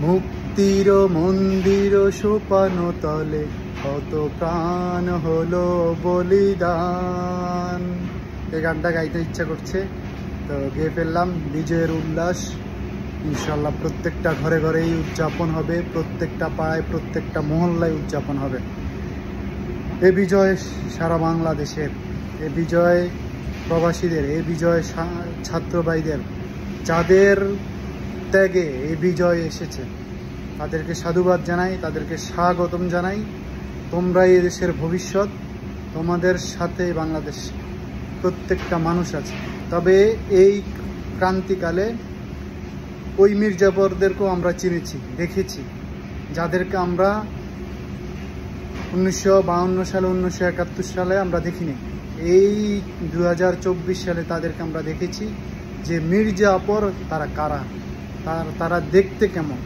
মুক্তির মন্দির সোপানো তলে কত প্রাণ হলো বলিদান। এই গানটা গাইতে ইচ্ছা করছে, তো গেয়ে ফেললাম। বিজয়ের উল্লাস ইনশাল্লাহ প্রত্যেকটা ঘরে ঘরেই উদযাপন হবে, প্রত্যেকটা পাড়ায় প্রত্যেকটা মহল্লায় উদযাপন হবে। এ বিজয় সারা বাংলাদেশের, এ বিজয় প্রবাসীদের, এ বিজয় ছাত্র ভাইদের, যাদের ত্যাগে এই বিজয় এসেছে তাদেরকে সাধুবাদ জানাই, তাদেরকে স্বাগতম জানাই। তোমরাই এদেশের ভবিষ্যৎ, তোমাদের সাথে বাংলাদেশ প্রত্যেকটা মানুষ আছে। তবে এই ক্রান্তিকালে ওই মির্জাফরদেরকেও আমরা চিনেছি, দেখেছি, যাদেরকে আমরা 1952 সালে 1971 সালে আমরা দেখিনি। এই 2024 সালে তাদেরকে আমরা দেখেছি যে মির্জাফর তারা কারা, তারা দেখতে কেমন।